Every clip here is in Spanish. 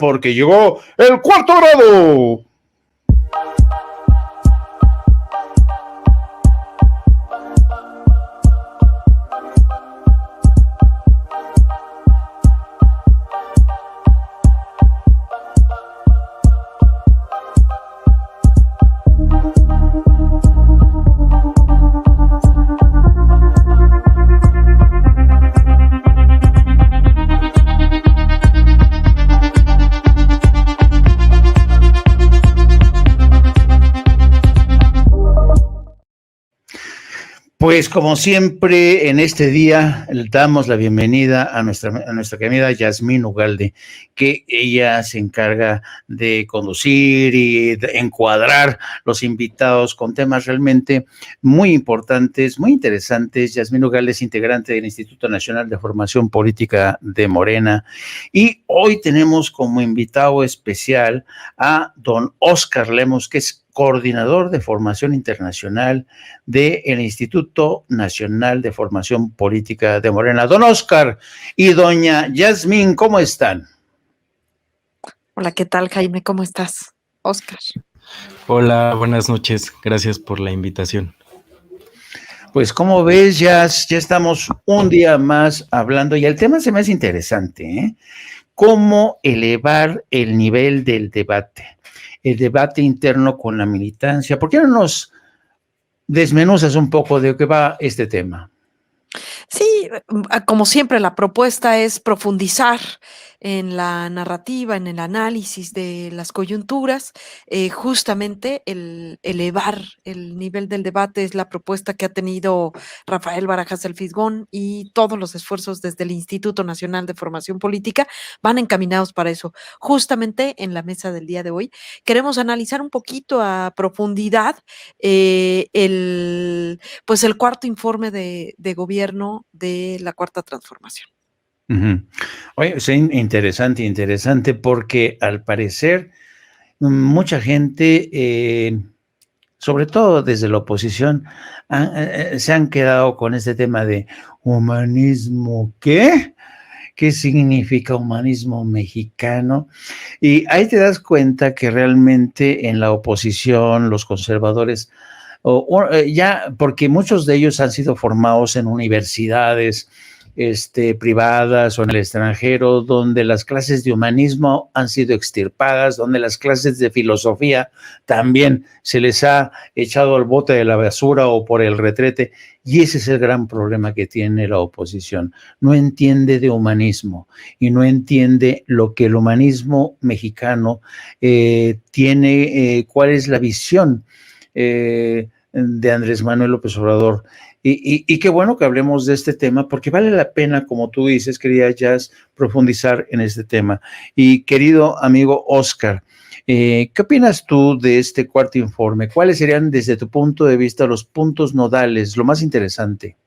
porque llegó el cuarto grado. Pues como siempre, en este día le damos la bienvenida a nuestra querida Yasmín Ugalde, que ella se encarga de conducir y de encuadrar los invitados con temas realmente muy importantes, muy interesantes. Yasmín Ugalde es integrante del Instituto Nacional de Formación Política de Morena y hoy tenemos como invitado especial a don Óscar Lemos, que es coordinador de formación internacional del Instituto Nacional de Formación Política de Morena. Don Óscar y doña Yasmín, ¿cómo están? Hola, ¿qué tal, Jaime? ¿Cómo estás, Óscar? Hola, buenas noches. Gracias por la invitación. Pues como ves, ya estamos un día más hablando y el tema se me hace interesante, ¿eh? ¿Cómo elevar el nivel del debate? El debate interno con la militancia. ¿Por qué no nos desmenuzas un poco de qué va este tema? Sí, como siempre, la propuesta es profundizar en la narrativa, en el análisis de las coyunturas. Justamente el elevar el nivel del debate es la propuesta que ha tenido Rafael Barajas del Fisgón, y todos los esfuerzos desde el Instituto Nacional de Formación Política van encaminados para eso. Justamente en la mesa del día de hoy queremos analizar un poquito a profundidad el cuarto informe de gobierno de la Cuarta Transformación. Uh-huh. Oye, es interesante porque al parecer mucha gente, sobre todo desde la oposición, se han quedado con este tema de humanismo. ¿Qué? ¿Qué significa humanismo mexicano? Y ahí te das cuenta que realmente en la oposición, los conservadores, ya, porque muchos de ellos han sido formados en universidades privadas o en el extranjero, donde las clases de humanismo han sido extirpadas, donde las clases de filosofía también se les ha echado al bote de la basura o por el retrete, y ese es el gran problema que tiene la oposición. No entiende de humanismo y no entiende lo que el humanismo mexicano tiene, cuál es la visión de Andrés Manuel López Obrador. Y qué bueno que hablemos de este tema, porque vale la pena, como tú dices, querida Jazz, profundizar en este tema. Y querido amigo Óscar, ¿qué opinas tú de este cuarto informe? ¿Cuáles serían, desde tu punto de vista, los puntos nodales, lo más interesante?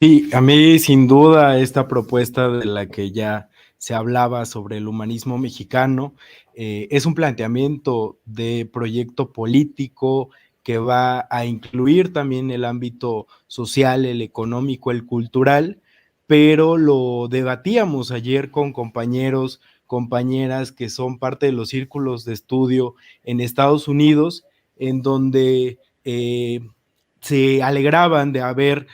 Sí, a mí sin duda esta propuesta de la que ya se hablaba sobre el humanismo mexicano es un planteamiento de proyecto político que va a incluir también el ámbito social, el económico, el cultural, pero lo debatíamos ayer con compañeros, compañeras que son parte de los círculos de estudio en Estados Unidos, en donde se alegraban de haber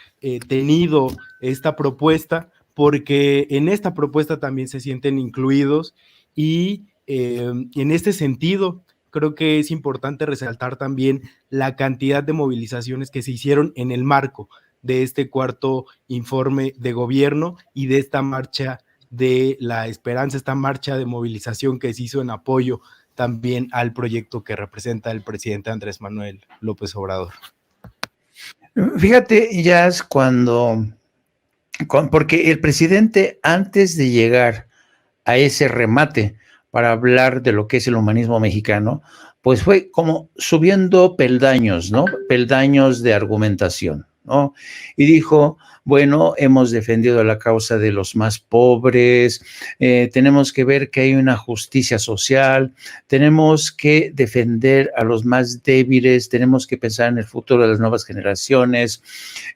tenido esta propuesta, porque en esta propuesta también se sienten incluidos y en este sentido creo que es importante resaltar también la cantidad de movilizaciones que se hicieron en el marco de este cuarto informe de gobierno y de esta marcha de la esperanza, esta marcha de movilización que se hizo en apoyo también al proyecto que representa el presidente Andrés Manuel López Obrador. Fíjate, Jazz, porque el presidente, antes de llegar a ese remate para hablar de lo que es el humanismo mexicano, pues fue como subiendo peldaños, ¿no? Peldaños de argumentación, ¿no? Y dijo, bueno, hemos defendido la causa de los más pobres, tenemos que ver que hay una justicia social, tenemos que defender a los más débiles, tenemos que pensar en el futuro de las nuevas generaciones,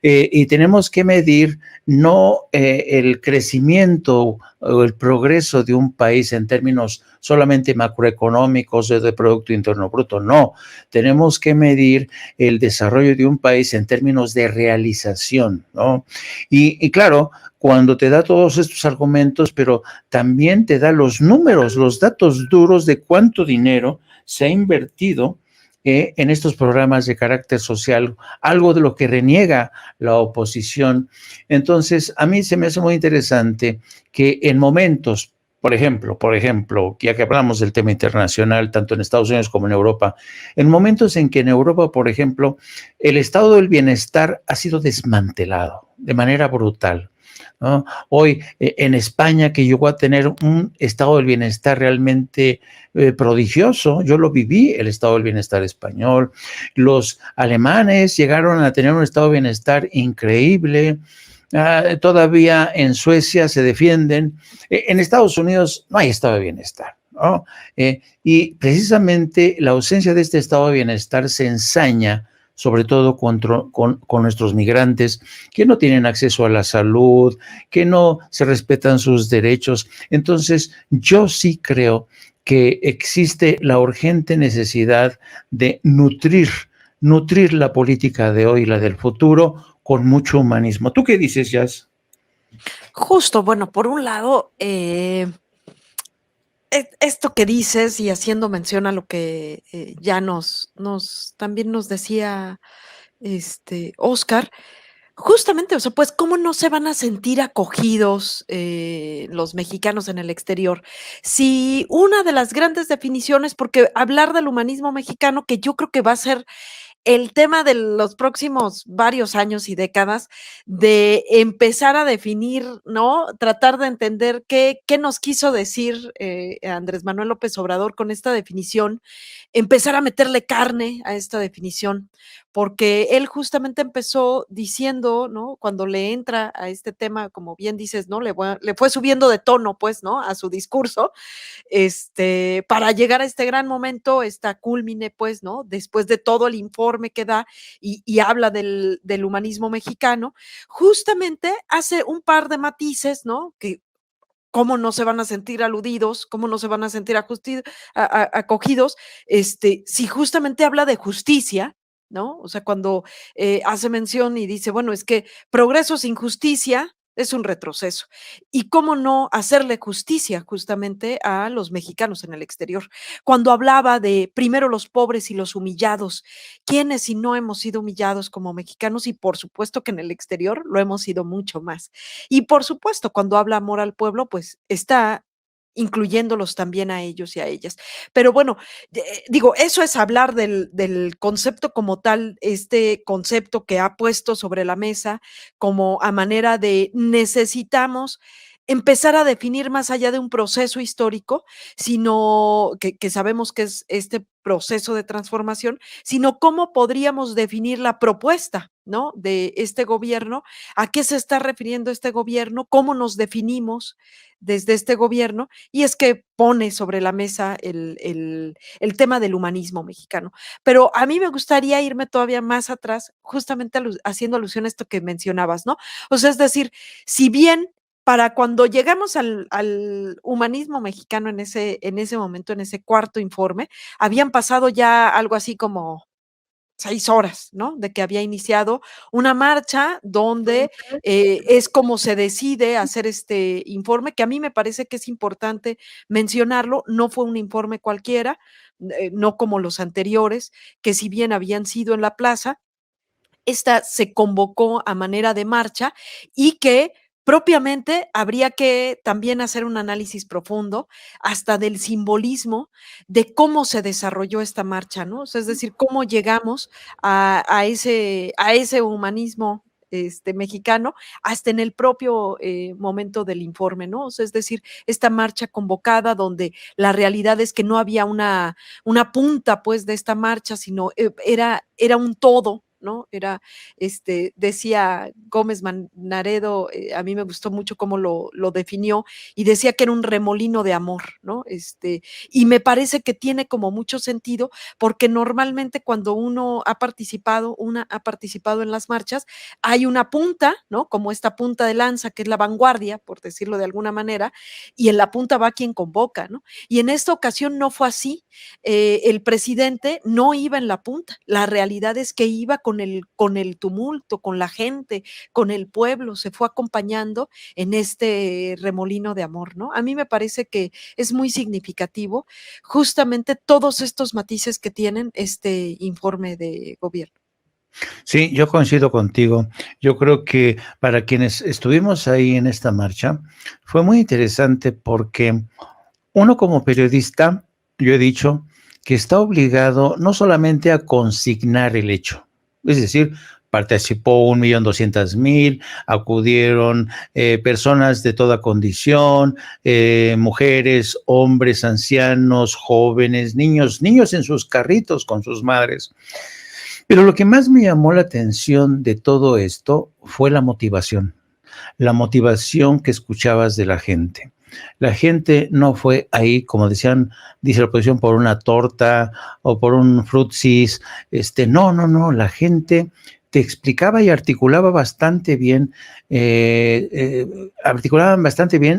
y tenemos que medir no el crecimiento o el progreso de un país en términos solamente macroeconómicos o de Producto Interno Bruto, no, tenemos que medir el desarrollo de un país en términos de realización, ¿no? Y claro, cuando te da todos estos argumentos, pero también te da los números, los datos duros de cuánto dinero se ha invertido en estos programas de carácter social, algo de lo que reniega la oposición. Entonces, a mí se me hace muy interesante que en momentos, por ejemplo, ya que hablamos del tema internacional, tanto en Estados Unidos como en Europa, en momentos en que en Europa, por ejemplo, el estado del bienestar ha sido desmantelado de manera brutal, ¿no? Hoy en España, que llegó a tener un estado del bienestar realmente prodigioso, yo lo viví, el estado del bienestar español, los alemanes llegaron a tener un estado de bienestar increíble, todavía en Suecia se defienden, en Estados Unidos no hay estado de bienestar, ¿no? Y precisamente la ausencia de este estado de bienestar se ensaña sobre todo con nuestros migrantes que no tienen acceso a la salud, que no se respetan sus derechos. Entonces, yo sí creo que existe la urgente necesidad de nutrir la política de hoy y la del futuro con mucho humanismo. ¿Tú qué dices, Jazz? Justo, bueno, por un lado, esto que dices y haciendo mención a lo que ya también nos decía Oscar, justamente, o sea, pues, ¿cómo no se van a sentir acogidos los mexicanos en el exterior? Si una de las grandes definiciones, porque hablar del humanismo mexicano, que yo creo que va a ser el tema de los próximos varios años y décadas, de empezar a definir, ¿no? Tratar de entender qué nos quiso decir Andrés Manuel López Obrador con esta definición, empezar a meterle carne a esta definición, porque él justamente empezó diciendo, ¿no? Cuando le entra a este tema, como bien dices, ¿no? Le fue subiendo de tono, pues, ¿no? A su discurso, para llegar a este gran momento, esta cúlmine, pues, ¿no? Después de todo el informe que da y habla del humanismo mexicano, justamente hace un par de matices, ¿no? Que cómo no se van a sentir aludidos, cómo no se van a sentir acogidos, si justamente habla de justicia, ¿no? O sea, cuando hace mención y dice, bueno, es que progreso sin justicia es un retroceso. Y cómo no hacerle justicia justamente a los mexicanos en el exterior. Cuando hablaba de primero los pobres y los humillados, ¿quiénes si no hemos sido humillados como mexicanos? Y por supuesto que en el exterior lo hemos sido mucho más. Y por supuesto, cuando habla amor al pueblo, pues está incluyéndolos también a ellos y a ellas. Pero bueno, digo, eso es hablar del concepto como tal, este concepto que ha puesto sobre la mesa como a manera de necesitamos empezar a definir más allá de un proceso histórico, sino que sabemos que es este proceso de transformación, sino cómo podríamos definir la propuesta, ¿no? De este gobierno, a qué se está refiriendo este gobierno, cómo nos definimos desde este gobierno, y es que pone sobre la mesa el tema del humanismo mexicano. Pero a mí me gustaría irme todavía más atrás, justamente haciendo alusión a esto que mencionabas, ¿no? O sea, es decir, si bien para cuando llegamos al humanismo mexicano en ese momento, en ese cuarto informe, habían pasado ya algo así como 6 horas, ¿no? De que había iniciado una marcha donde es como se decide hacer este informe, que a mí me parece que es importante mencionarlo, no fue un informe cualquiera, no como los anteriores, que si bien habían sido en la plaza, esta se convocó a manera de marcha y que propiamente habría que también hacer un análisis profundo hasta del simbolismo de cómo se desarrolló esta marcha, ¿no? O sea, es decir, cómo llegamos a ese humanismo mexicano hasta en el propio momento del informe, ¿no? O sea, es decir, esta marcha convocada donde la realidad es que no había una punta, pues, de esta marcha, sino era un todo, ¿no? Era, decía Gómez Naredo, a mí me gustó mucho cómo lo definió, y decía que era un remolino de amor, ¿no? Y me parece que tiene como mucho sentido, porque normalmente cuando una ha participado en las marchas, hay una punta, ¿no? Como esta punta de lanza, que es la vanguardia, por decirlo de alguna manera, y en la punta va quien convoca, ¿no? Y en esta ocasión no fue así. El presidente no iba en la punta. La realidad es que iba con el tumulto, con la gente, con el pueblo, se fue acompañando en este remolino de amor, ¿no? A mí me parece que es muy significativo justamente todos estos matices que tienen este informe de gobierno. Sí, yo coincido contigo. Yo creo que para quienes estuvimos ahí en esta marcha, fue muy interesante porque uno como periodista, yo he dicho que está obligado no solamente a consignar el hecho, es decir, participó 1.200.000, acudieron personas de toda condición, mujeres, hombres, ancianos, jóvenes, niños en sus carritos con sus madres. Pero lo que más me llamó la atención de todo esto fue la motivación que escuchabas de la gente. La gente no fue ahí, como dice la oposición, por una torta o por un frutsis. No, la gente te explicaba y articulaban bastante bien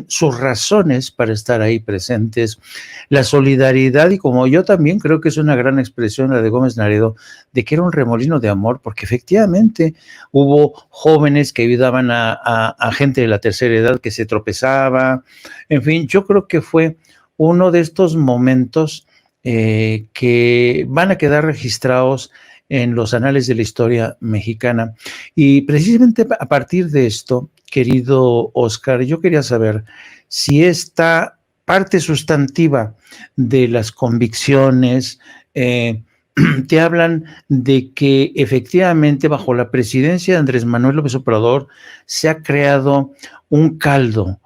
sus razones para estar ahí presentes, la solidaridad, y como yo también creo que es una gran expresión la de Gómez Naredo, de que era un remolino de amor, porque efectivamente hubo jóvenes que ayudaban a gente de la tercera edad que se tropezaba. En fin, yo creo que fue uno de estos momentos que van a quedar registrados en los anales de la historia mexicana. Y precisamente a partir de esto, querido Oscar, yo quería saber si esta parte sustantiva de las convicciones te hablan de que efectivamente bajo la presidencia de Andrés Manuel López Obrador se ha creado un caldo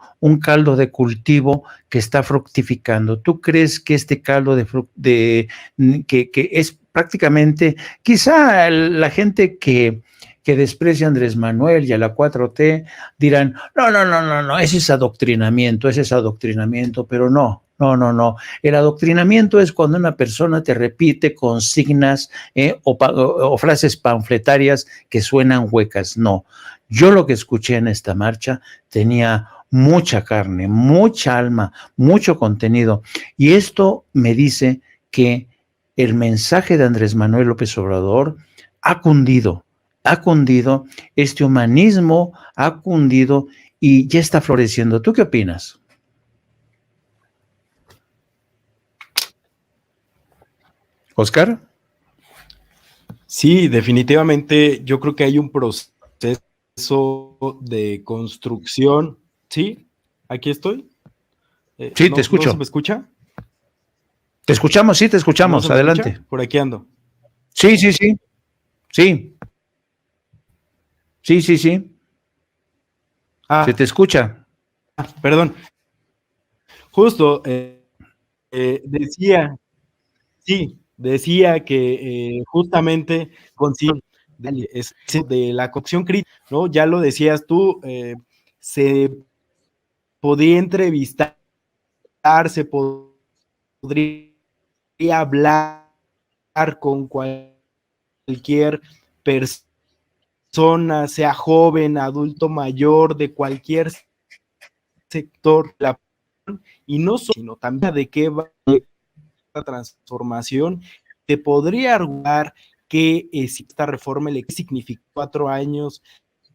de cultivo que está fructificando. ¿Tú crees que este caldo que es prácticamente, quizá la gente que desprecia a Andrés Manuel y a la 4T dirán, no, ese es adoctrinamiento, pero no. El adoctrinamiento es cuando una persona te repite consignas o frases panfletarias que suenan huecas. No, yo lo que escuché en esta marcha tenía mucha carne, mucha alma, mucho contenido. Y esto me dice que el mensaje de Andrés Manuel López Obrador ha cundido, este humanismo ha cundido y ya está floreciendo. ¿Tú qué opinas? Oscar. Sí, definitivamente yo creo que hay un proceso de construcción. ¿Sí? ¿Aquí estoy? Sí, te escucho. ¿No se me escucha? Te escuchamos, sí, te escuchamos. ¿No se me Adelante. escucha? Por aquí ando. Sí. Se te escucha. Perdón. Justo, decía que justamente consigo de la cocción crítica, ¿no? Ya lo decías tú, se podría entrevistar, se podría hablar con cualquier persona, sea joven, adulto mayor, de cualquier sector, y no sino también de qué va la transformación. Te podría argumentar que si esta reforma le significó 4 años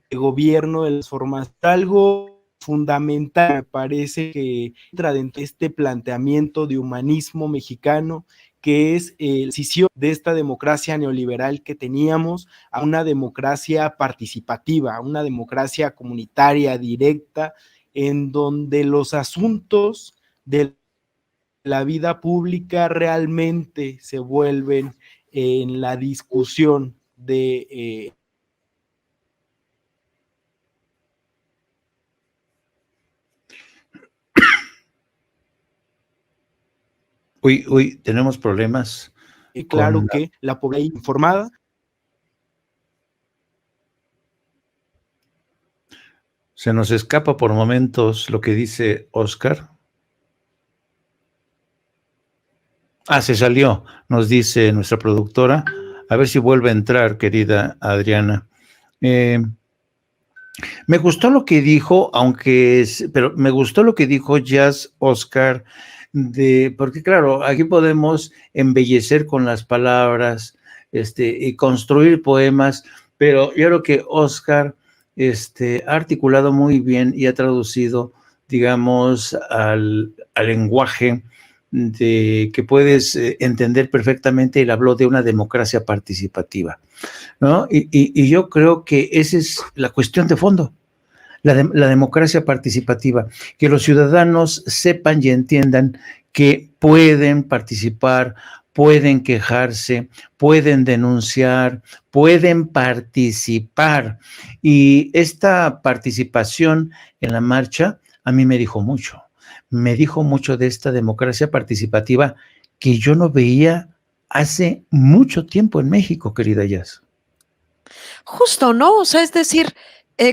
de gobierno de las formas, algo fundamental, me parece que entra dentro de este planteamiento de humanismo mexicano, que es el decisión de esta democracia neoliberal que teníamos a una democracia participativa, a una democracia comunitaria, directa, en donde los asuntos de la vida pública realmente se vuelven en la discusión de Uy, tenemos problemas claro con... que la población informada. Se nos escapa por momentos lo que dice Oscar. Se salió, nos dice nuestra productora. A ver si vuelve a entrar, querida Adriana. Me gustó lo que dijo, pero me gustó lo que dijo Jazz Oscar, porque claro, aquí podemos embellecer con las palabras, y construir poemas, pero yo creo que Oscar, ha articulado muy bien y ha traducido, digamos, al lenguaje que puedes entender perfectamente. Él habló de una democracia participativa, ¿no? Y yo creo que esa es la cuestión de fondo, la democracia participativa, que los ciudadanos sepan y entiendan que pueden participar, pueden quejarse, pueden denunciar, pueden participar. Y esta participación en la marcha a mí me dijo mucho de esta democracia participativa que yo no veía hace mucho tiempo en México, querida Jazz. Justo, ¿no? O sea, es decir,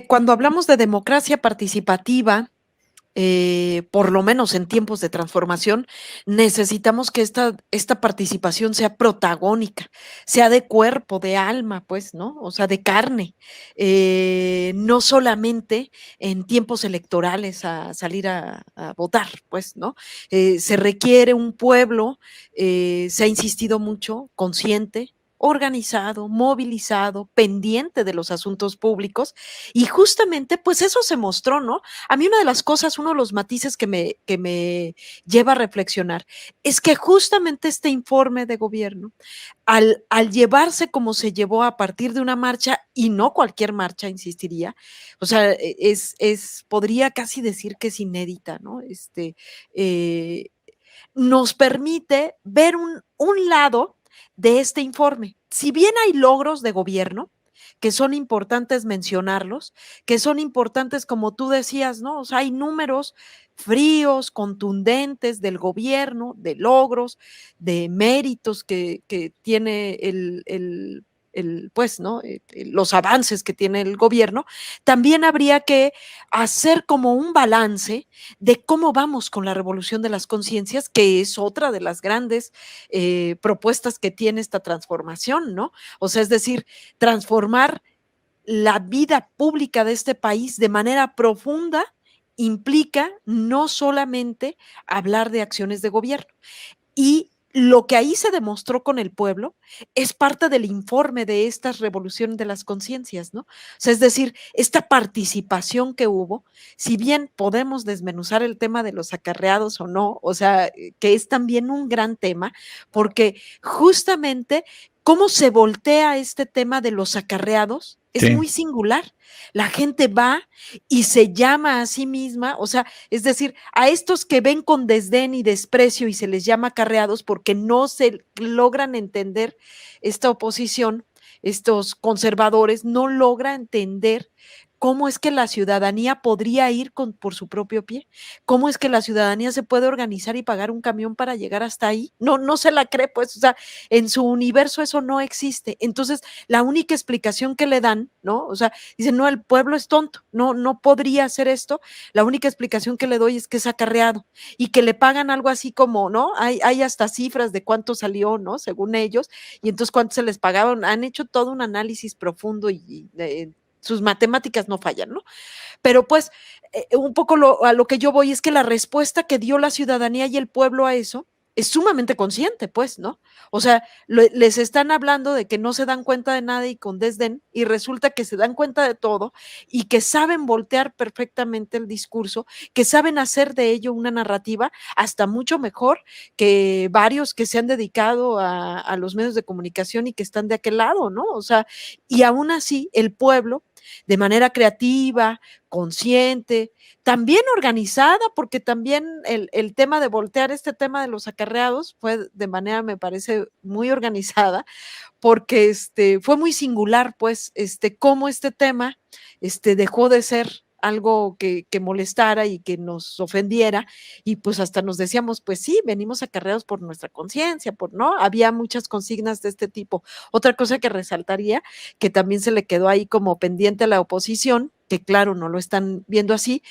cuando hablamos de democracia participativa, por lo menos en tiempos de transformación, necesitamos que esta participación sea protagónica, sea de cuerpo, de alma, pues, ¿no? O sea, de carne, no solamente en tiempos electorales a salir a votar, pues, ¿no? Se requiere un pueblo, se ha insistido mucho, consciente, organizado, movilizado, pendiente de los asuntos públicos, y justamente, pues eso se mostró, ¿no? A mí una de las cosas, uno de los matices que me lleva a reflexionar es que justamente este informe de gobierno, al llevarse como se llevó a partir de una marcha, y no cualquier marcha, insistiría, o sea, podría casi decir que es inédita, ¿no? Nos permite ver un lado de este informe. Si bien hay logros de gobierno, que son importantes mencionarlos, que son importantes, como tú decías, ¿no? O sea, hay números fríos, contundentes del gobierno, de logros, de méritos que tiene pues, ¿no? Los avances que tiene el gobierno. También habría que hacer como un balance de cómo vamos con la revolución de las conciencias, que es otra de las grandes propuestas que tiene esta transformación, ¿no? O sea, es decir, transformar la vida pública de este país de manera profunda implica no solamente hablar de acciones de gobierno. Y lo que ahí se demostró con el pueblo es parte del informe de estas revoluciones de las conciencias, ¿no? O sea, es decir, esta participación que hubo, si bien podemos desmenuzar el tema de los acarreados o no, o sea, que es también un gran tema, porque justamente cómo se voltea este tema de los acarreados es Sí. muy singular. La gente va y se llama a sí misma, o sea, es decir, a estos que ven con desdén y desprecio y se les llama acarreados porque no se logran entender esta oposición, estos conservadores no logran entender cómo es que la ciudadanía podría ir por su propio pie, cómo es que la ciudadanía se puede organizar y pagar un camión para llegar hasta ahí. No se la cree, pues, o sea, en su universo eso no existe. Entonces, la única explicación que le dan, ¿no? O sea, dicen, no, el pueblo es tonto, no podría hacer esto. La única explicación que le doy es que es acarreado y que le pagan algo así como, ¿no? Hay hasta cifras de cuánto salió, ¿no? Según ellos, y entonces cuánto se les pagaban. Han hecho todo un análisis profundo y sus matemáticas no fallan, ¿no? Pero pues un poco a lo que yo voy es que la respuesta que dio la ciudadanía y el pueblo a eso es sumamente consciente, pues, ¿no? O sea, les están hablando de que no se dan cuenta de nada y con desdén, y resulta que se dan cuenta de todo y que saben voltear perfectamente el discurso, que saben hacer de ello una narrativa hasta mucho mejor que varios que se han dedicado a los medios de comunicación y que están de aquel lado, ¿no? O sea, y aún así el pueblo, de manera creativa, consciente, también organizada, porque también el tema de voltear este tema de los acarreados fue de manera, me parece, muy organizada, porque fue muy singular, pues, cómo este tema dejó de ser algo que molestara y que nos ofendiera, y pues hasta nos decíamos, pues sí, venimos acarreados por nuestra conciencia, ¿no? Había muchas consignas de este tipo. Otra cosa que resaltaría, que también se le quedó ahí como pendiente a la oposición, que claro, no lo están viendo así,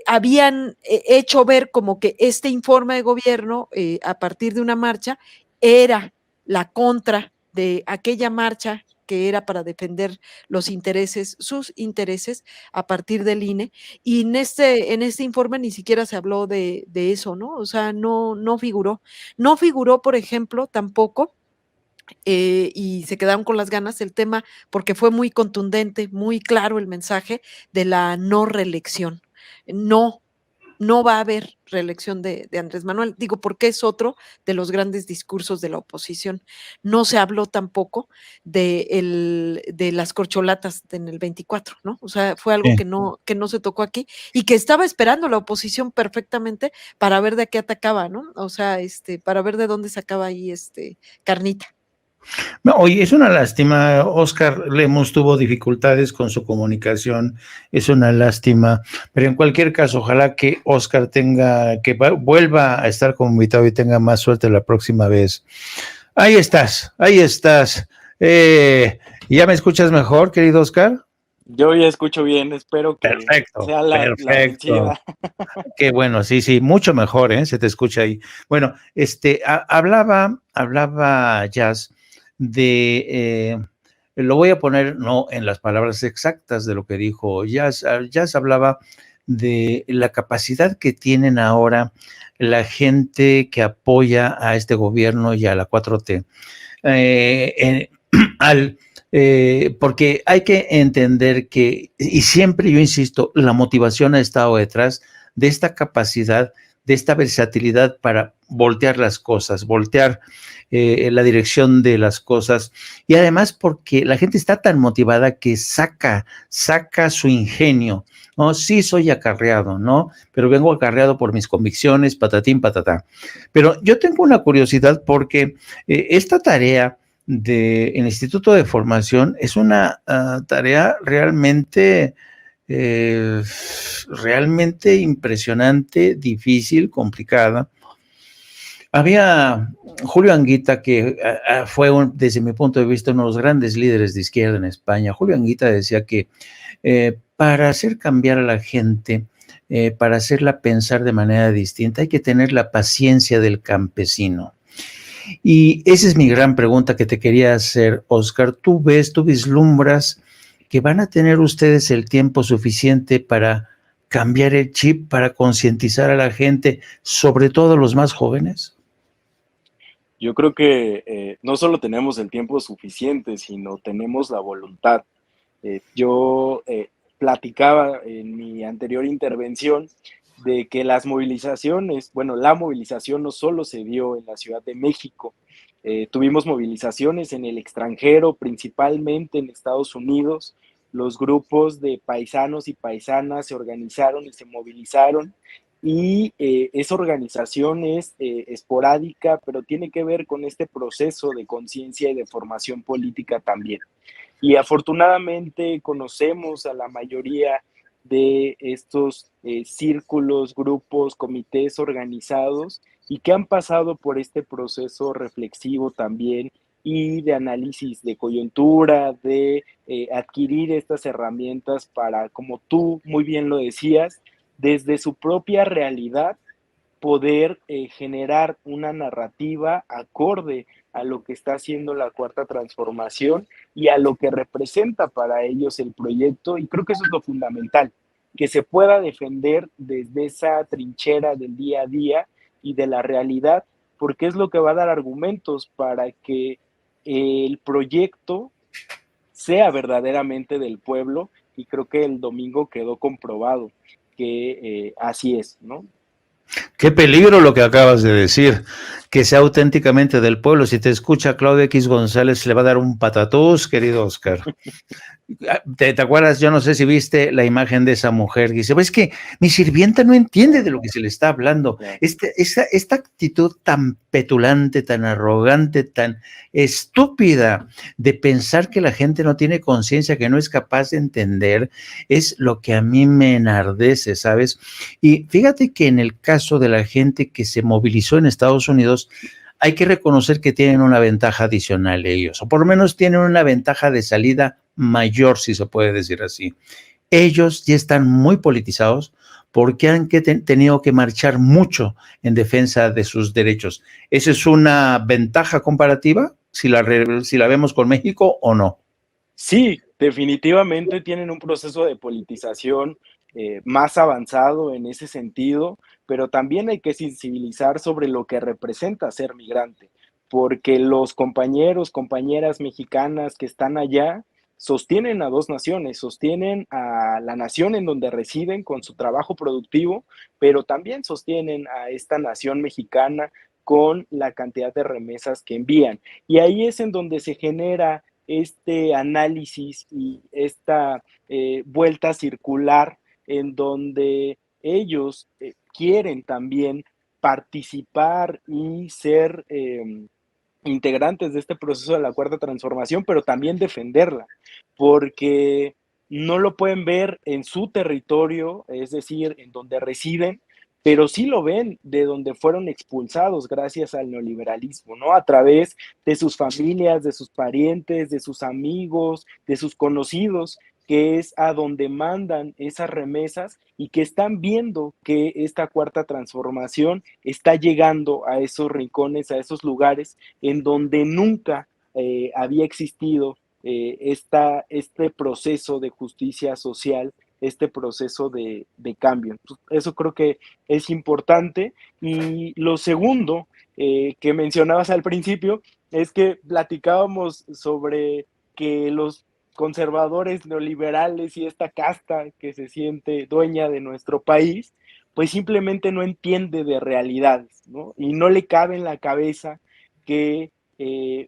habían hecho ver como que este informe de gobierno a partir de una marcha era la contra de aquella marcha que era para defender los intereses, sus intereses a partir del INE, y en este informe ni siquiera se habló de eso, ¿no? O sea, no figuró. No figuró, por ejemplo, tampoco y se quedaron con las ganas el tema, porque fue muy contundente, muy claro el mensaje de la no reelección. No, no va a haber reelección de Andrés Manuel, digo, porque es otro de los grandes discursos de la oposición. No se habló tampoco de las corcholatas en el 24, ¿no? O sea, fue algo Sí. que no se tocó aquí y que estaba esperando la oposición perfectamente para ver de qué atacaba, ¿no? O sea, para ver de dónde sacaba ahí carnita. No, oye, es una lástima, Oscar Lemus tuvo dificultades con su comunicación, es una lástima, pero en cualquier caso, ojalá que Oscar vuelva a estar como invitado y tenga más suerte la próxima vez. Ahí estás, ahí estás. ¿Ya me escuchas mejor, querido Oscar? Yo ya escucho bien, espero que Perfecto, sea la perfecto. vencida. Qué bueno, sí, sí, mucho mejor, ¿eh? Se te escucha ahí. Bueno, hablaba Jazz lo voy a poner no en las palabras exactas de lo que dijo Jazz. Jazz hablaba de la capacidad que tienen ahora la gente que apoya a este gobierno y a la 4T. Porque hay que entender que, y siempre yo insisto, la motivación ha estado detrás de esta capacidad, de esta versatilidad para voltear las cosas, voltear la dirección de las cosas, y además porque la gente está tan motivada que saca su ingenio, ¿no? Sí soy acarreado, ¿no? Pero vengo acarreado por mis convicciones, patatín, patatá. Pero yo tengo una curiosidad porque esta tarea del Instituto de Formación es una tarea realmente impresionante, difícil, complicada. Había Julio Anguita, que fue, desde mi punto de vista, uno de los grandes líderes de izquierda en España. Julio Anguita decía que para hacer cambiar a la gente, para hacerla pensar de manera distinta, hay que tener la paciencia del campesino. Y esa es mi gran pregunta que te quería hacer, Oscar. Tú vislumbras que van a tener ustedes el tiempo suficiente para cambiar el chip, para concientizar a la gente, sobre todo los más jóvenes? Yo creo que no solo tenemos el tiempo suficiente, sino tenemos la voluntad. Yo platicaba en mi anterior intervención de que las movilizaciones, bueno, la movilización no solo se dio en la Ciudad de México, tuvimos movilizaciones en el extranjero, principalmente en Estados Unidos. Los grupos de paisanos y paisanas se organizaron y se movilizaron, y esa organización es esporádica, pero tiene que ver con este proceso de conciencia y de formación política también. Y afortunadamente conocemos a la mayoría de estos círculos, grupos, comités organizados, y que han pasado por este proceso reflexivo también y de análisis de coyuntura, de adquirir estas herramientas para, como tú muy bien lo decías, desde su propia realidad poder generar una narrativa acorde a lo que está haciendo la Cuarta Transformación y a lo que representa para ellos el proyecto. Y creo que eso es lo fundamental, que se pueda defender desde esa trinchera del día a día y de la realidad, porque es lo que va a dar argumentos para que el proyecto sea verdaderamente del pueblo, y creo que el domingo quedó comprobado que así es, ¿no? Qué peligro lo que acabas de decir, que sea auténticamente del pueblo. Si te escucha Claudia X González, le va a dar un patatús, querido Oscar. ¿Te acuerdas? Yo no sé si viste la imagen de esa mujer. Dice, pues es que mi sirvienta no entiende de lo que se le está hablando. Esta actitud tan petulante, tan arrogante, tan estúpida de pensar que la gente no tiene conciencia, que no es capaz de entender, es lo que a mí me enardece, ¿sabes? Y fíjate que en el caso de la gente que se movilizó en Estados Unidos, hay que reconocer que tienen una ventaja adicional ellos, o por lo menos tienen una ventaja de salida mayor, si se puede decir así. ellos ya están muy politizados porque han tenido que marchar mucho en defensa de sus derechos. ¿Esa es una ventaja comparativa, si la vemos con México o no? Sí, definitivamente tienen un proceso de politización más avanzado en ese sentido, pero también hay que sensibilizar sobre lo que representa ser migrante, porque los compañeros, compañeras mexicanas que están allá sostienen a dos naciones, sostienen a la nación en donde residen con su trabajo productivo, pero también sostienen a esta nación mexicana con la cantidad de remesas que envían. Y ahí es en donde se genera este análisis y esta vuelta circular en donde ellos quieren también participar y ser integrantes de este proceso de la cuarta transformación, pero también defenderla, porque no lo pueden ver en su territorio, es decir, en donde residen, pero sí lo ven de donde fueron expulsados gracias al neoliberalismo, ¿no? A través de sus familias, de sus parientes, de sus amigos, de sus conocidos, que es a donde mandan esas remesas y que están viendo que esta cuarta transformación está llegando a esos rincones, a esos lugares en donde nunca había existido este proceso de justicia social, este proceso de cambio. Eso creo que es importante. Y lo segundo que mencionabas al principio es que platicábamos sobre que los conservadores neoliberales y esta casta que se siente dueña de nuestro país, pues simplemente no entiende de realidades, ¿no? Y no le cabe en la cabeza que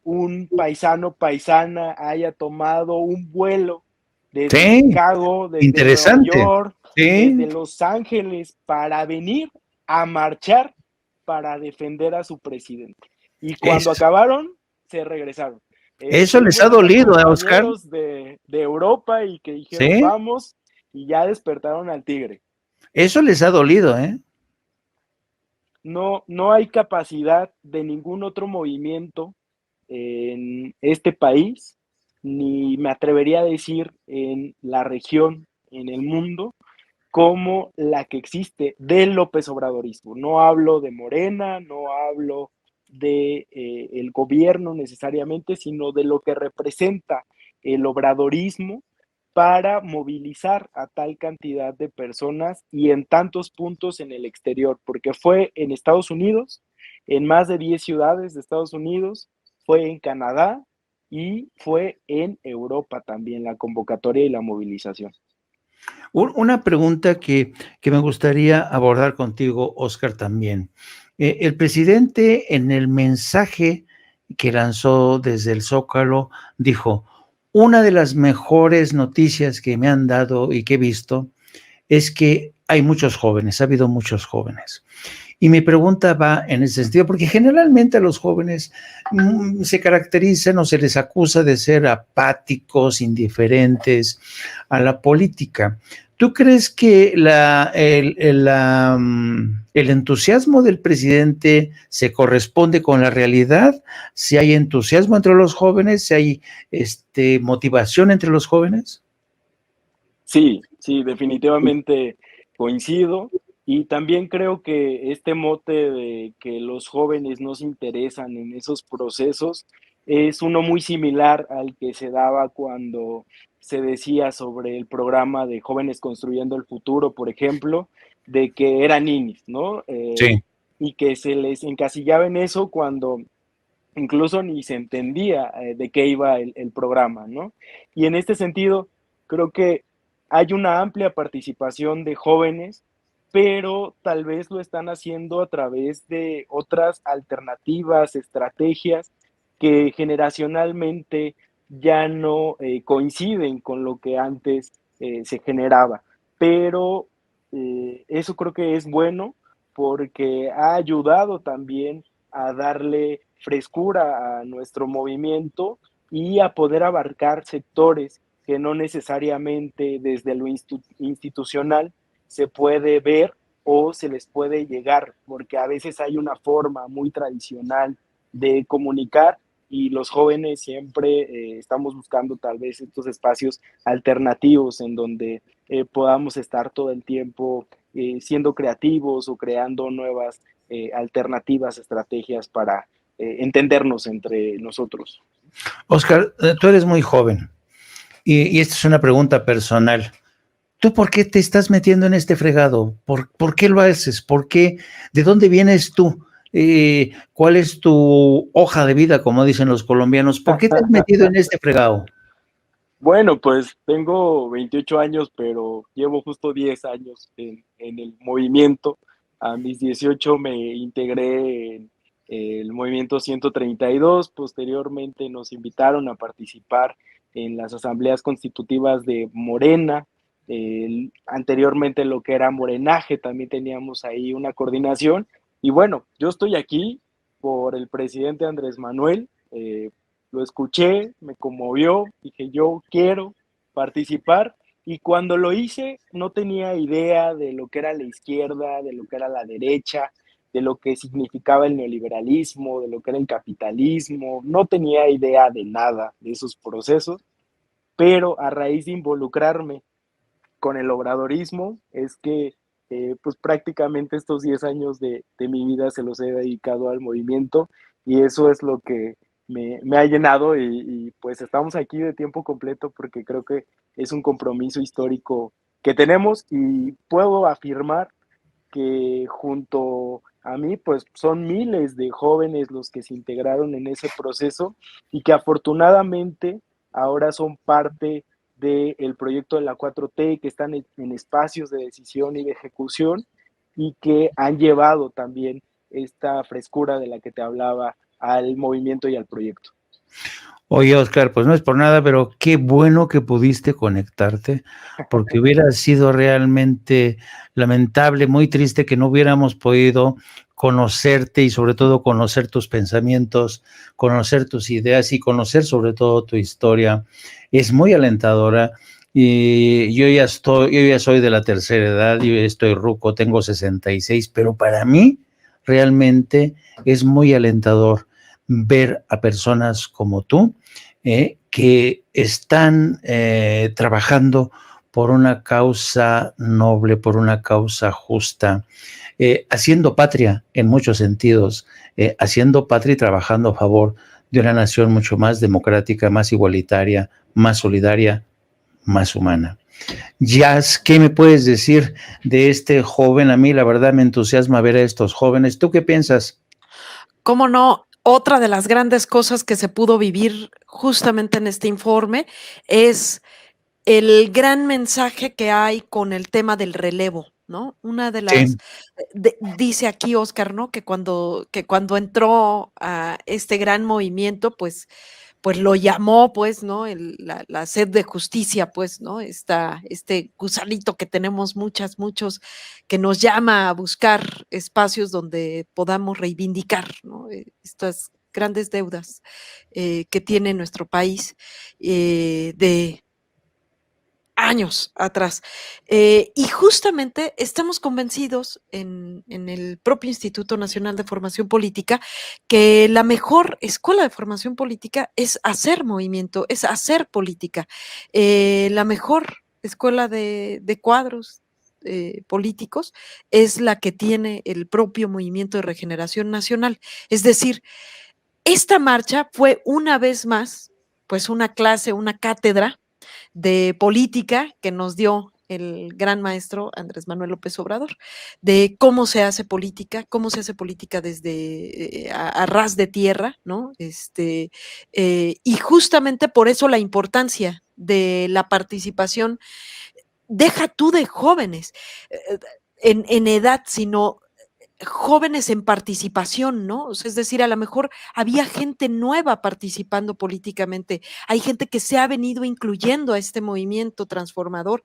un paisano, paisana haya tomado un vuelo desde Sí, Chicago, desde Nueva interesante. York, desde Sí, Los Ángeles, para venir a marchar para defender a su presidente. Y cuando eso, acabaron, se regresaron. eso Que les ha fueron a dolido, Oscar. compañeros de Europa y que dijeron Sí, vamos, y ya despertaron al tigre. eso les ha dolido, ¿eh? No, no hay capacidad de ningún otro movimiento en este país, ni me atrevería a decir en la región, en el mundo, como la que existe del López Obradorismo. No hablo de Morena, no hablo de el gobierno necesariamente, sino de lo que representa el obradorismo para movilizar a tal cantidad de personas y en tantos puntos en el exterior, porque fue en Estados Unidos, en más de 10 ciudades de Estados Unidos, fue en Canadá y fue en Europa también la convocatoria y la movilización. Una pregunta que me gustaría abordar contigo, Oscar, también. El presidente, en el mensaje que lanzó desde el Zócalo, dijo: una de las mejores noticias que me han dado y que he visto es que hay muchos jóvenes, ha habido muchos jóvenes. Y mi pregunta va en ese sentido, porque generalmente a los jóvenes se caracterizan o se les acusa de ser apáticos, indiferentes a la política. ¿Tú crees que el entusiasmo del presidente se corresponde con la realidad? ¿Si hay entusiasmo entre los jóvenes? ¿Si hay motivación entre los jóvenes? Sí, sí, definitivamente coincido. Y también creo que este mote de que los jóvenes no se interesan en esos procesos es uno muy similar al que se daba cuando se decía sobre el programa de Jóvenes Construyendo el Futuro, por ejemplo, de que eran ninis, ¿no? Sí. Y que se les encasillaba en eso cuando incluso ni se entendía de qué iba el programa, ¿no? Y en este sentido, creo que hay una amplia participación de jóvenes, pero tal vez lo están haciendo a través de otras alternativas, estrategias que generacionalmente ya no coinciden con lo que antes se generaba. Pero eso creo que es bueno porque ha ayudado también a darle frescura a nuestro movimiento y a poder abarcar sectores que no necesariamente desde lo institucional se puede ver o se les puede llegar, porque a veces hay una forma muy tradicional de comunicar y los jóvenes siempre estamos buscando tal vez estos espacios alternativos en donde podamos estar todo el tiempo siendo creativos o creando nuevas alternativas, estrategias para entendernos entre nosotros. Oscar, tú eres muy joven y esta es una pregunta personal. ¿Tú por qué te estás metiendo en este fregado? ¿Por qué lo haces? ¿Por qué? ¿De dónde vienes tú? ¿Cuál es tu hoja de vida, como dicen los colombianos? ¿Por qué te has metido en este fregado? Bueno, pues tengo 28 años, pero llevo justo 10 años en el movimiento. A mis 18 me integré en el movimiento 132. Posteriormente nos invitaron a participar en las asambleas constitutivas de Morena. Anteriormente lo que era Morenaje, también teníamos ahí una coordinación. Y bueno, yo estoy aquí por el presidente Andrés Manuel. Lo escuché, me conmovió, dije yo quiero participar y cuando lo hice no tenía idea de lo que era la izquierda, de lo que era la derecha, de lo que significaba el neoliberalismo, de lo que era el capitalismo, no tenía idea de nada de esos procesos, pero a raíz de involucrarme con el obradorismo es que pues prácticamente estos 10 años de mi vida se los he dedicado al movimiento y eso es lo que me ha llenado y pues estamos aquí de tiempo completo porque creo que es un compromiso histórico que tenemos y puedo afirmar que junto a mí pues son miles de jóvenes los que se integraron en ese proceso y que afortunadamente ahora son parte del proyecto de la 4T, que están en espacios de decisión y de ejecución y que han llevado también esta frescura de la que te hablaba al movimiento y al proyecto. Oye, Oscar, pues no es por nada, pero qué bueno que pudiste conectarte, porque hubiera sido realmente lamentable, muy triste que no hubiéramos podido conocerte y sobre todo conocer tus pensamientos, conocer tus ideas y conocer sobre todo tu historia. Es muy alentadora y yo ya soy de la tercera edad, yo estoy ruco, tengo 66, pero para mí realmente es muy alentador ver a personas como tú que están trabajando por una causa noble, por una causa justa, haciendo patria en muchos sentidos, haciendo patria y trabajando a favor de una nación mucho más democrática, más igualitaria, más solidaria, más humana. Jazz, ¿qué me puedes decir de este joven? A mí la verdad me entusiasma ver a estos jóvenes. ¿Tú qué piensas? ¿Cómo no? Otra de las grandes cosas que se pudo vivir justamente en este informe es el gran mensaje que hay con el tema del relevo, ¿no? Una de las, Sí. dice aquí Oscar, ¿no? Que cuando entró a este gran movimiento, pues lo llamó, pues, ¿no? La sed de justicia, pues, ¿no? Este gusanito que tenemos muchos, que nos llama a buscar espacios donde podamos reivindicar, ¿no? Estas grandes deudas que tiene nuestro país de años atrás. Y justamente estamos convencidos en el propio Instituto Nacional de Formación Política que la mejor escuela de formación política es hacer movimiento, es hacer política. La mejor escuela de cuadros políticos es la que tiene el propio Movimiento de Regeneración Nacional. Es decir, esta marcha fue una vez más, pues una clase, una cátedra de política que nos dio el gran maestro Andrés Manuel López Obrador, de cómo se hace política desde a ras de tierra, ¿no? Y justamente por eso la importancia de la participación, deja tú de jóvenes en edad, sino jóvenes en participación, ¿no? O sea, es decir, a lo mejor había gente nueva participando políticamente, hay gente que se ha venido incluyendo a este movimiento transformador,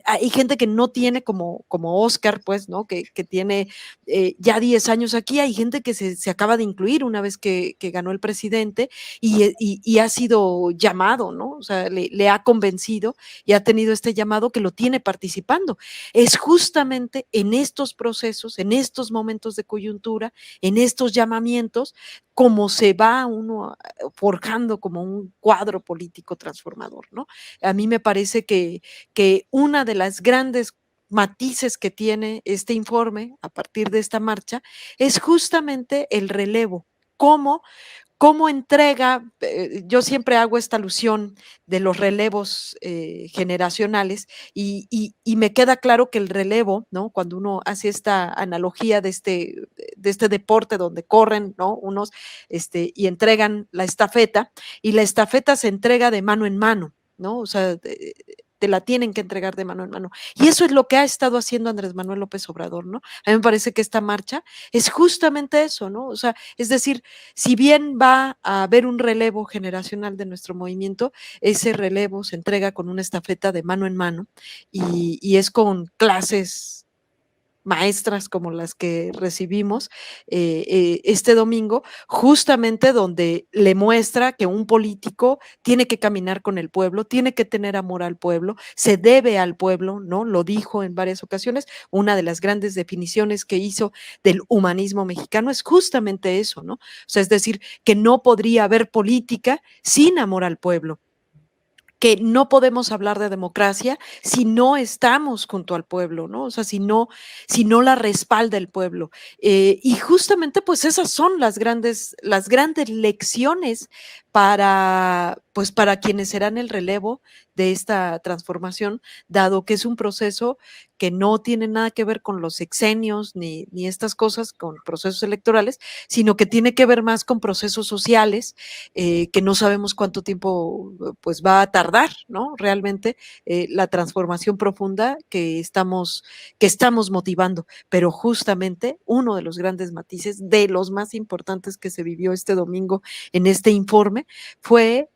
hay gente que no tiene como Oscar, pues, ¿no? Que tiene ya 10 años aquí, hay gente que se acaba de incluir una vez que ganó el presidente y ha sido llamado, ¿no? O sea, le ha convencido y ha tenido este llamado que lo tiene participando. Es justamente en estos procesos, en estos momentos, momentos de coyuntura, en estos llamamientos, como se va uno forjando como un cuadro político transformador, ¿no? A mí me parece que una de las grandes matices que tiene este informe a partir de esta marcha es justamente el relevo, cómo entrega, yo siempre hago esta alusión de los relevos generacionales y me queda claro que el relevo, ¿no? Cuando uno hace esta analogía de este deporte donde corren, ¿no? Unos y entregan la estafeta y la estafeta se entrega de mano en mano, ¿no? O sea, te la tienen que entregar de mano en mano. Y eso es lo que ha estado haciendo Andrés Manuel López Obrador, ¿no? A mí me parece que esta marcha es justamente eso, ¿no? O sea, es decir, si bien va a haber un relevo generacional de nuestro movimiento, ese relevo se entrega con una estafeta de mano en mano y es con clases maestras como las que recibimos este domingo, justamente donde le muestra que un político tiene que caminar con el pueblo, tiene que tener amor al pueblo, se debe al pueblo, ¿no? Lo dijo en varias ocasiones, una de las grandes definiciones que hizo del humanismo mexicano es justamente eso, ¿no? O sea, es decir, que no podría haber política sin amor al pueblo, que no podemos hablar de democracia si no estamos junto al pueblo, ¿no? O sea, si no la respalda el pueblo. Y justamente, pues esas son las grandes lecciones pues para quienes serán el relevo de esta transformación, dado que es un proceso que no tiene nada que ver con los sexenios ni estas cosas, con procesos electorales, sino que tiene que ver más con procesos sociales, que no sabemos cuánto tiempo pues va a tardar, ¿no? Realmente la transformación profunda que estamos motivando, pero justamente uno de los grandes matices, de los más importantes que se vivió este domingo en este informe, fue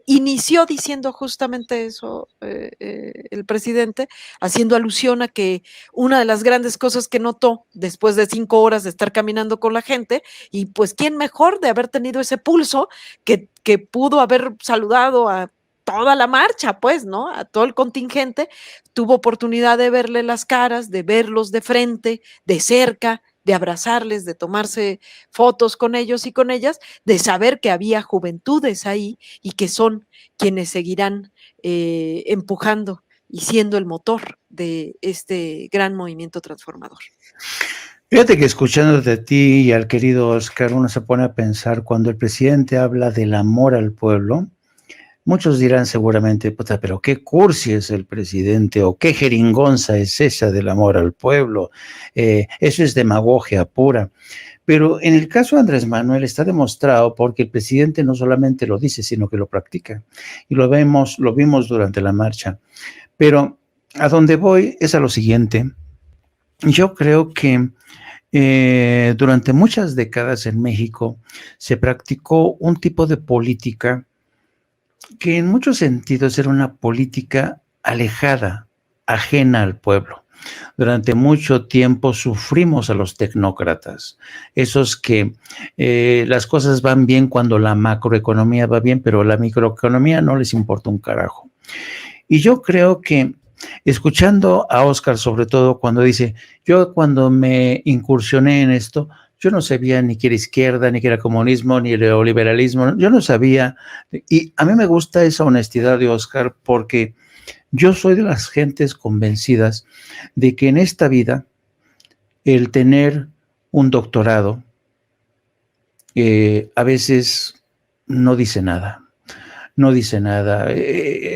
inició diciendo justamente eso el presidente, haciendo alusión a que una de las grandes cosas que notó después de 5 horas de estar caminando con la gente, y pues quién mejor de haber tenido ese pulso que pudo haber saludado a toda la marcha, pues, ¿no? A todo el contingente, tuvo oportunidad de verle las caras, de verlos de frente, de cerca, de abrazarles, de tomarse fotos con ellos y con ellas, de saber que había juventudes ahí y que son quienes seguirán empujando y siendo el motor de este gran movimiento transformador. Fíjate que escuchándote a ti y al querido Oscar, uno se pone a pensar cuando el presidente habla del amor al pueblo. Muchos dirán seguramente, puta, pero qué cursi es el presidente o qué jeringonza es esa del amor al pueblo. Eso es demagogia pura. Pero en el caso de Andrés Manuel está demostrado porque el presidente no solamente lo dice, sino que lo practica. Y lo vimos durante la marcha. Pero a donde voy es a lo siguiente. Yo creo que durante muchas décadas en México se practicó un tipo de política que en muchos sentidos era una política alejada, ajena al pueblo. Durante mucho tiempo sufrimos a los tecnócratas, esos que las cosas van bien cuando la macroeconomía va bien, pero la microeconomía no les importa un carajo. Y yo creo que escuchando a Oscar, sobre todo cuando dice, yo cuando me incursioné en esto, yo no sabía ni que era izquierda, ni que era comunismo, ni neoliberalismo, yo no sabía. Y a mí me gusta esa honestidad de Oscar porque yo soy de las gentes convencidas de que en esta vida el tener un doctorado a veces no dice nada. No dice nada.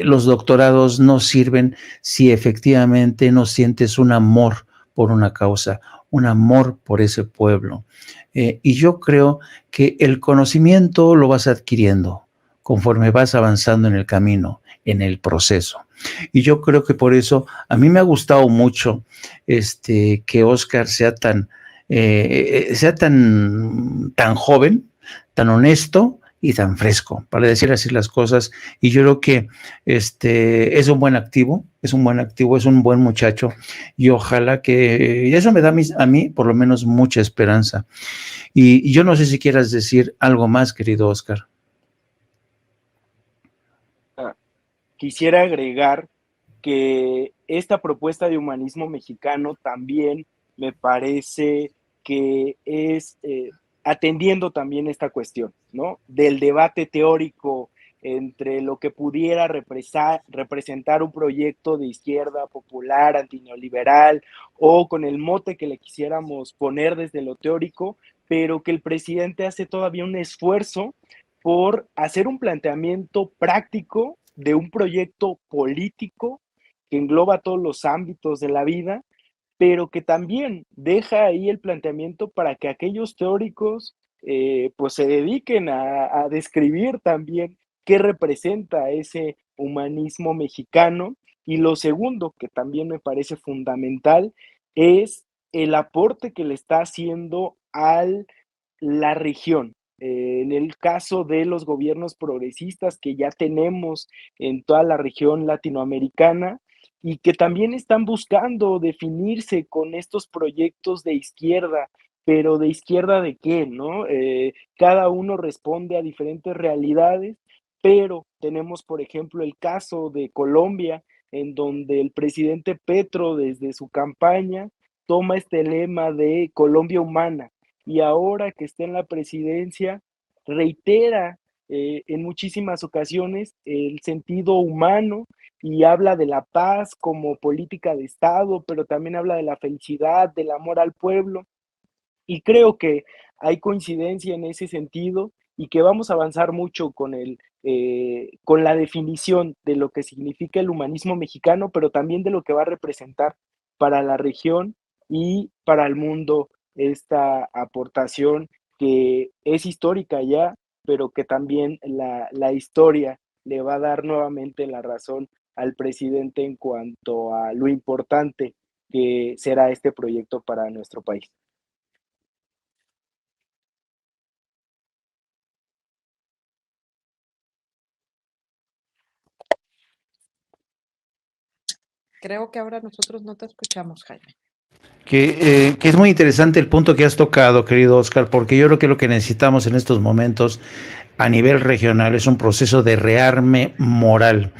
Los doctorados no sirven si efectivamente no sientes un amor por una causa, un amor por ese pueblo. Y yo creo que el conocimiento lo vas adquiriendo conforme vas avanzando en el camino, en el proceso. Y yo creo que por eso a mí me ha gustado mucho que Oscar sea tan joven, tan honesto y tan fresco, para decir así las cosas. Y yo creo que es un buen activo, es un buen muchacho, y ojalá que, y eso me da a mí por lo menos mucha esperanza. Y yo no sé si quieras decir algo más, querido Oscar. Quisiera agregar que esta propuesta de humanismo mexicano también me parece que es atendiendo también esta cuestión, ¿no? Del debate teórico entre lo que pudiera representar un proyecto de izquierda popular, antineoliberal, o con el mote que le quisiéramos poner desde lo teórico, pero que el presidente hace todavía un esfuerzo por hacer un planteamiento práctico de un proyecto político que engloba todos los ámbitos de la vida, pero que también deja ahí el planteamiento para que aquellos teóricos pues se dediquen a describir también qué representa ese humanismo mexicano. Y lo segundo, que también me parece fundamental, es el aporte que le está haciendo a la región. En el caso de los gobiernos progresistas que ya tenemos en toda la región latinoamericana, y que también están buscando definirse con estos proyectos de izquierda, pero ¿de izquierda de qué, no? Cada uno responde a diferentes realidades, pero tenemos, por ejemplo, el caso de Colombia, en donde el presidente Petro, desde su campaña, toma este lema de Colombia humana, y ahora que está en la presidencia, reitera en muchísimas ocasiones el sentido humano y habla de la paz como política de Estado, pero también habla de la felicidad, del amor al pueblo. Y creo que hay coincidencia en ese sentido y que vamos a avanzar mucho con la definición de lo que significa el humanismo mexicano, pero también de lo que va a representar para la región y para el mundo esta aportación que es histórica ya, pero que también la historia le va a dar nuevamente la razón al presidente en cuanto a lo importante que será este proyecto para nuestro país. Creo que ahora nosotros no te escuchamos, Jaime. Que es muy interesante el punto que has tocado, querido Oscar, porque yo creo que lo que necesitamos en estos momentos a nivel regional es un proceso de rearme moral.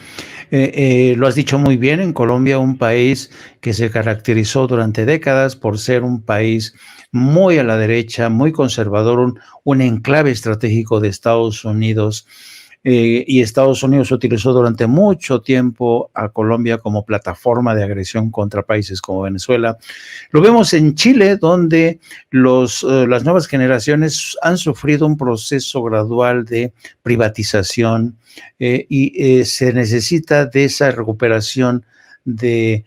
Lo has dicho muy bien, en Colombia, un país que se caracterizó durante décadas por ser un país muy a la derecha, muy conservador, un enclave estratégico de Estados Unidos. Y Estados Unidos utilizó durante mucho tiempo a Colombia como plataforma de agresión contra países como Venezuela. Lo vemos en Chile, donde las nuevas generaciones han sufrido un proceso gradual de privatización y se necesita de esa recuperación de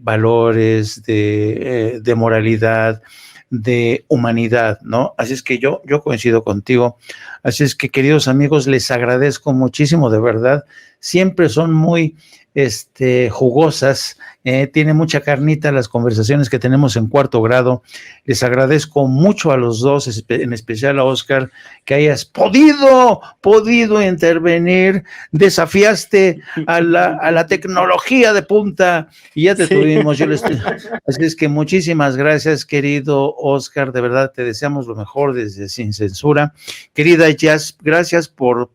valores, de moralidad, de humanidad, ¿no? Así es que yo coincido contigo. Así es que, queridos amigos, les agradezco muchísimo, de verdad. Siempre son muy jugosas, tiene mucha carnita las conversaciones que tenemos en cuarto grado. Les agradezco mucho a los dos, en especial a Oscar, que hayas podido intervenir, desafiaste a la tecnología de punta y ya te tuvimos. Así es que muchísimas gracias, querido Oscar, de verdad te deseamos lo mejor desde Sin Censura. Querida Jazz, gracias por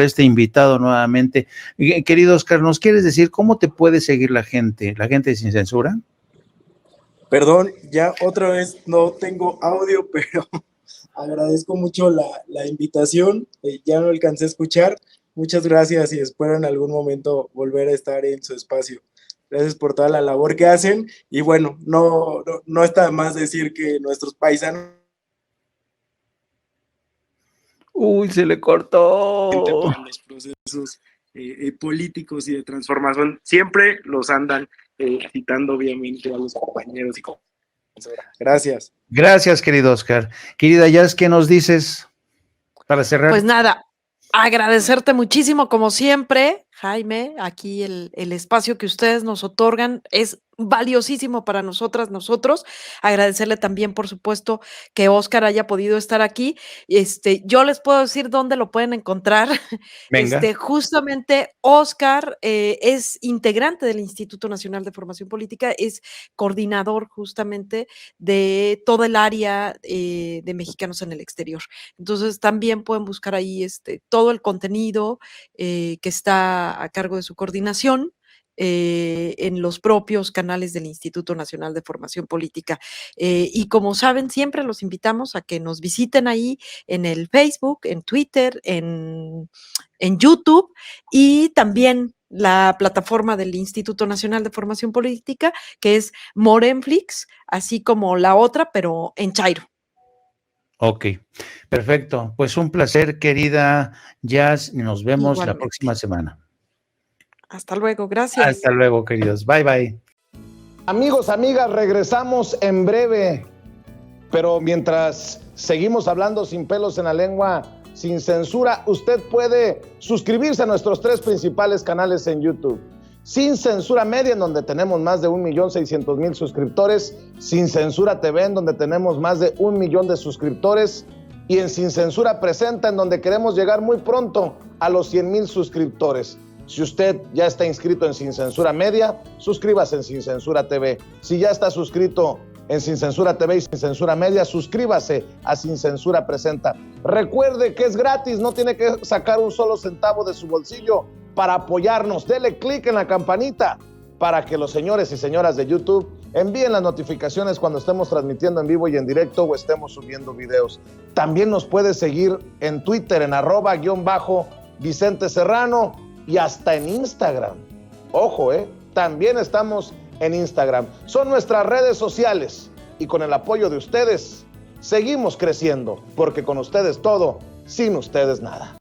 este invitado nuevamente. Querido Oscar, ¿nos quieres decir cómo te puede seguir la gente de Sin Censura? Perdón, ya otra vez no tengo audio, pero agradezco mucho la invitación. Ya no alcancé a escuchar. Muchas gracias y espero en algún momento volver a estar en su espacio. Gracias por toda la labor que hacen. Y bueno, no está de más decir que nuestros paisanos... Uy, se le cortó. Para los procesos políticos y de transformación, siempre los andan citando obviamente a los compañeros y compañeras. Gracias. Gracias, querido Oscar. Querida Jazz, ¿qué nos dices para cerrar? Pues nada, agradecerte muchísimo como siempre, Jaime, aquí el espacio que ustedes nos otorgan es valiosísimo para nosotros. Agradecerle también, por supuesto, que Oscar haya podido estar aquí. Yo les puedo decir dónde lo pueden encontrar. Venga. Justamente Oscar es integrante del Instituto Nacional de Formación Política, es coordinador justamente de toda el área de mexicanos en el exterior. Entonces también pueden buscar ahí todo el contenido que está a cargo de su coordinación. en los propios canales del Instituto Nacional de Formación Política. Y como saben, siempre los invitamos a que nos visiten ahí en el Facebook, en Twitter, en YouTube, y también la plataforma del Instituto Nacional de Formación Política, que es Morenflix, así como la otra, pero en Chairo. Ok, perfecto. Pues un placer, querida Jazz. Nos vemos Igualmente. la próxima semana. Hasta luego, gracias. Hasta luego, queridos. Bye, bye. Amigos, amigas, regresamos en breve, pero mientras seguimos hablando sin pelos en la lengua, sin censura, usted puede suscribirse a nuestros 3 principales canales en YouTube. Sin Censura Media, en donde tenemos más de 1.600.000 suscriptores, Sin Censura TV, en donde tenemos más de 1 millón de suscriptores, y en Sin Censura Presenta, en donde queremos llegar muy pronto a los 100,000 suscriptores. Si usted ya está inscrito en Sin Censura Media, suscríbase en Sin Censura TV. Si ya está suscrito en Sin Censura TV y Sin Censura Media, suscríbase a Sin Censura Presenta. Recuerde que es gratis, no tiene que sacar un solo centavo de su bolsillo para apoyarnos. Dele clic en la campanita para que los señores y señoras de YouTube envíen las notificaciones cuando estemos transmitiendo en vivo y en directo o estemos subiendo videos. También nos puede seguir en Twitter en @Vicente Serrano y hasta en Instagram. Ojo, también estamos en Instagram. Son nuestras redes sociales y con el apoyo de ustedes seguimos creciendo, porque con ustedes todo, sin ustedes nada.